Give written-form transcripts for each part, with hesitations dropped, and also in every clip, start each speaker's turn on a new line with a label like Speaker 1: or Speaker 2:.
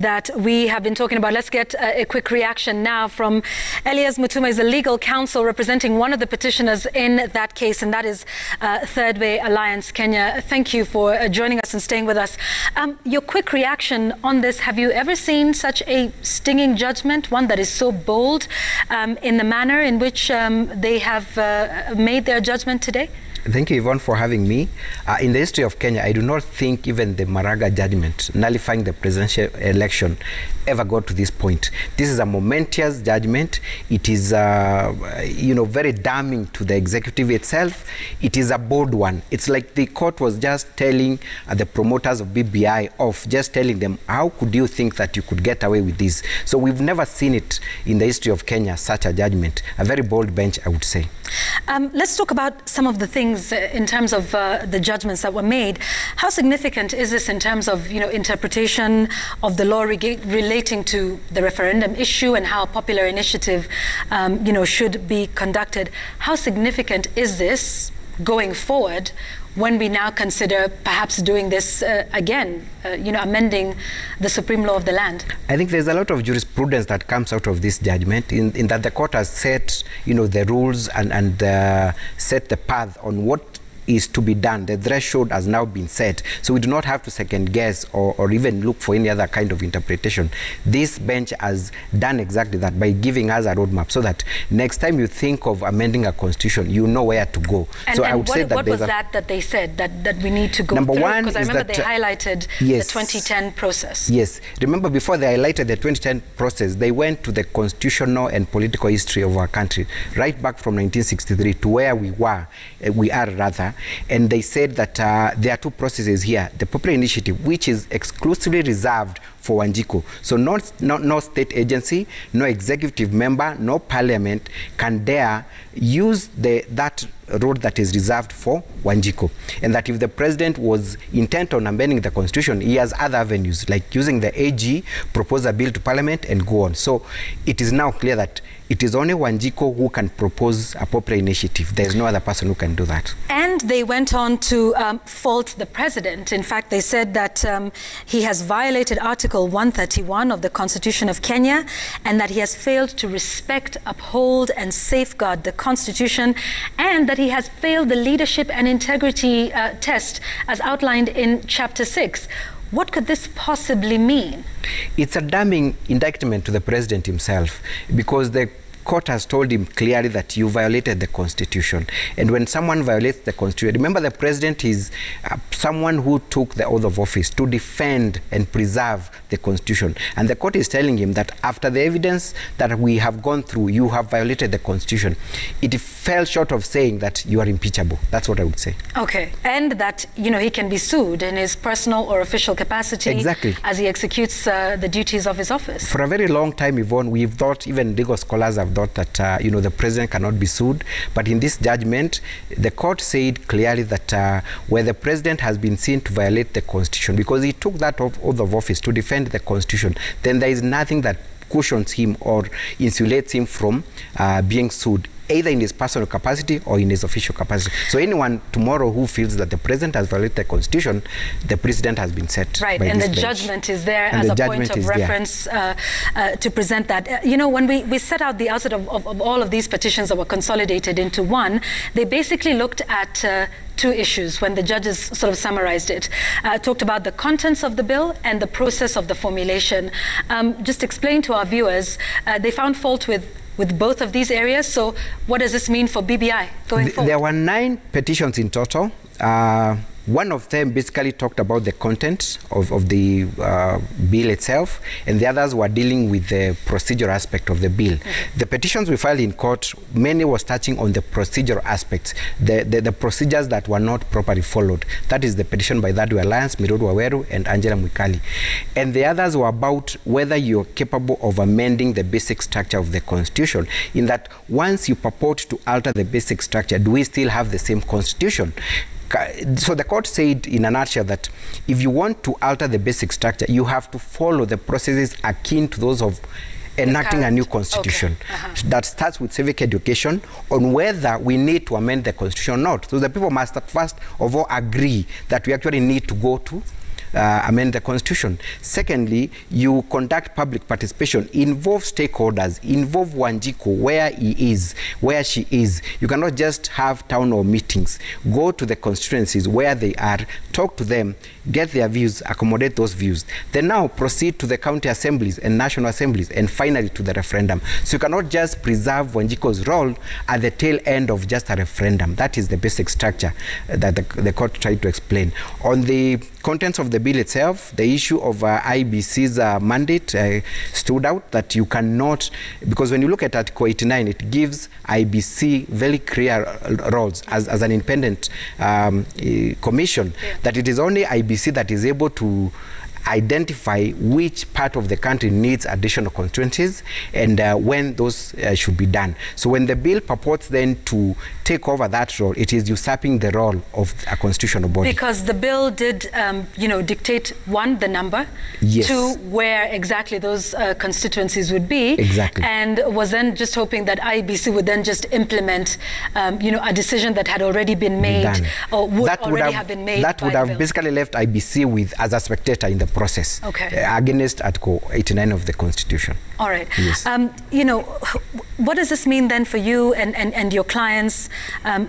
Speaker 1: That we have been talking about. Let's get a quick reaction now from Elias Mutuma, is a legal counsel representing one of the petitioners in that case, and that is Third Way Alliance Kenya. Thank you for joining us and staying with us. Your quick reaction on this: have you ever seen such a stinging judgment, one that is so bold in the manner in which they have made their judgment today?
Speaker 2: Thank you, Yvonne, for having me. In the history of Kenya, I do not think even the Maraga judgment nullifying the presidential election ever got to this point. This is a momentous judgment. It is, very damning to the executive itself. It is a bold one. It's like the court was just telling the promoters of BBI off, just telling them, how could you think that you could get away with this? So we've never seen it in the history of Kenya, such a judgment. A very bold bench, I would say.
Speaker 1: Let's talk about some of the things in terms of the judgments that were made. How significant is this in terms of interpretation of the law relating to the referendum issue and how a popular initiative should be conducted? How significant is this going forward when we now consider perhaps doing this again, amending the supreme law of the land?
Speaker 2: I think there's a lot of jurisprudence that comes out of this judgment in that the court has set, the rules and set the path on what is to be done. The threshold has now been set, so we do not have to second guess or even look for any other kind of interpretation. This bench has done exactly that by giving us a roadmap, so that next time you think of amending a constitution, you know where to go.
Speaker 1: And,
Speaker 2: so
Speaker 1: and
Speaker 2: I would say that
Speaker 1: what was that they said that we need to go
Speaker 2: number
Speaker 1: through?
Speaker 2: One,
Speaker 1: because I remember they highlighted
Speaker 2: yes,
Speaker 1: the 2010 process.
Speaker 2: Yes, remember before they highlighted the 2010 process, they went to the constitutional and political history of our country, right back from 1963 to where we are, and they said that there are two processes here: the popular initiative, which is exclusively reserved for Wanjiku. So no state agency, no executive member, no parliament can dare use that road that is reserved for Wanjiku. And that if the president was intent on amending the constitution, he has other avenues, like using the AG, propose a bill to parliament, and go on. So it is now clear that it is only Wanjiku who can propose a popular initiative. There is no other person who can do that.
Speaker 1: And they went on to fault the president. In fact, they said that he has violated Article 131 of the Constitution of Kenya, and that he has failed to respect, uphold, and safeguard the Constitution, and that he has failed the leadership and integrity test as outlined in Chapter 6. What could this possibly mean?
Speaker 2: It's a damning indictment to the president himself, because the court has told him clearly that you violated the Constitution. And when someone violates the Constitution, remember, the president is someone who took the oath of office to defend and preserve the Constitution. And the court is telling him that after the evidence that we have gone through, you have violated the Constitution. It fell short of saying that you are impeachable. That's what I would say.
Speaker 1: Okay. And that, he can be sued in his personal or official capacity.
Speaker 2: Exactly.
Speaker 1: As he executes the duties of his office.
Speaker 2: For a very long time, Yvonne, we've thought, even legal scholars have thought that the president cannot be sued. But in this judgment, the court said clearly that where the president has been seen to violate the Constitution, because he took that oath of office to defend the Constitution, then there is nothing that cushions him or insulates him from being sued, either in his personal capacity or in his official capacity. So anyone tomorrow who feels that the president has violated the Constitution, the precedent has been set.
Speaker 1: Right, and the judgment is there as a point of reference to present that. When we set out the outset of all of these petitions that were consolidated into one, they basically looked at two issues when the judges sort of summarized it. Talked about the contents of the bill and the process of the formulation. Just explain to our viewers, they found fault with both of these areas. So what does this mean for BBI going forward?
Speaker 2: There were 9 petitions in total. One of them basically talked about the content of the bill itself, and the others were dealing with the procedural aspect of the bill. The petitions we filed in court, many was touching on the procedural aspects, the procedures that were not properly followed. That is the petition by Third Way Alliance, Mirodu Waweru, and Angela Mwikali. And the others were about whether you're capable of amending the basic structure of the Constitution, in that once you purport to alter the basic structure, do we still have the same Constitution? So the court said in a nutshell that if you want to alter the basic structure, you have to follow the processes akin to those of enacting a new constitution. Okay. That starts with civic education on whether we need to amend the Constitution or not. So the people must first of all agree that we actually need to go to amend the constitution. Secondly, you conduct public participation, involve stakeholders, involve Wanjiku where he is, where she is. You cannot just have town hall meetings. Go to the constituencies where they are, talk to them, get their views, accommodate those views. Then now proceed to the county assemblies and national assemblies, and finally to the referendum. So you cannot just preserve Wanjiku's role at the tail end of just a referendum. That is the basic structure that the court tried to explain. On the contents of the bill itself, the issue of IEBC's mandate stood out, that you cannot, because when you look at Article 89, it gives IEBC very clear roles as an independent commission, that it is only IEBC that is able to identify which part of the country needs additional constituencies and when those should be done. So when the bill purports then to take over that role, it is usurping the role of a constitutional body. Because
Speaker 1: the bill did, dictate, one, the number,
Speaker 2: yes,
Speaker 1: two, where exactly those constituencies would be,
Speaker 2: exactly,
Speaker 1: and was then just hoping that IEBC would then just implement, a decision that had already been made, or would already have been made.
Speaker 2: That would have basically left IEBC as a spectator in the process, against Article 89 of the Constitution.
Speaker 1: All right.
Speaker 2: Yes.
Speaker 1: What does this mean then for you and your clients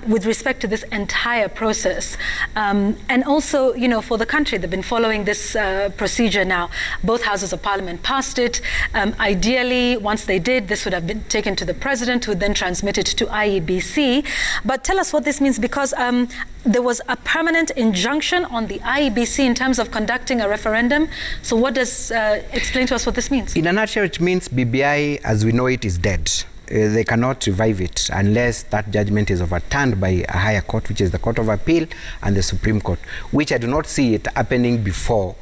Speaker 1: with respect to this entire process? And also, for the country, they've been following this procedure now. Both houses of parliament passed it. Ideally, once they did, this would have been taken to the president, who would then transmit it to IEBC. But tell us what this means, because there was a permanent injunction on the IEBC in terms of conducting a referendum. So what does, explain to us what this means?
Speaker 2: In a nutshell, it means BBI, as we know it, is dead. They cannot revive it unless that judgment is overturned by a higher court, which is the Court of Appeal and the Supreme Court, which I do not see it happening before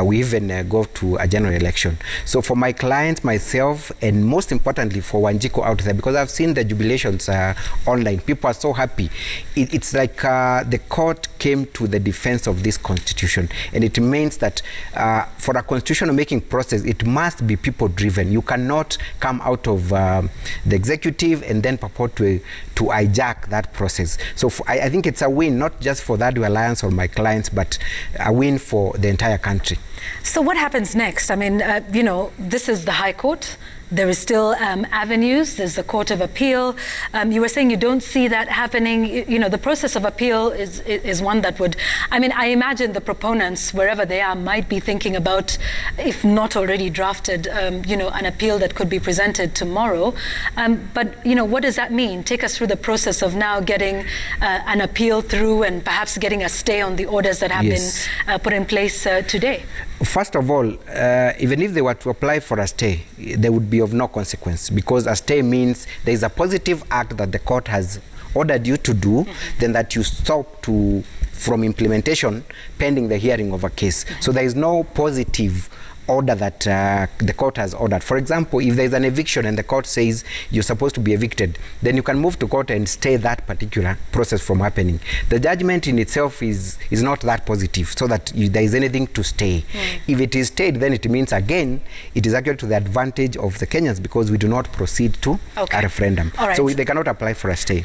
Speaker 2: we even go to a general election. So for my clients, myself, and most importantly for Wanjiku out there, because I've seen the jubilations online, people are so happy. It's like the court came to the defense of this constitution, and it means that for a constitutional making process, it must be people-driven. You cannot come out of the executive and then purport to hijack that process. So I think it's a win, not just for that alliance or my clients, but a win for the entire country.
Speaker 1: So what happens next? I mean, this is the High Court. There is still avenues. There's the Court of Appeal. You were saying you don't see that happening. The process of appeal is one that would, I imagine the proponents, wherever they are, might be thinking about, if not already drafted, an appeal that could be presented tomorrow. But what does that mean? Take us through the process of now getting an appeal through and perhaps getting a stay on the orders that have been put in place today.
Speaker 2: First of all, even if they were to apply for a stay, there would be of no consequence, because a stay means there is a positive act that the court has ordered you to do, then that you stop from implementation pending the hearing of a case. So there is no positive order that the court has ordered. For example, if there is an eviction and the court says you're supposed to be evicted, then you can move to court and stay that particular process from happening. The judgment in itself is not that positive, so that there is anything to stay. If it is stayed, then it means, again, it is actually to the advantage of the Kenyans, because we do not proceed to a referendum.
Speaker 1: Right.
Speaker 2: So they cannot apply for a stay.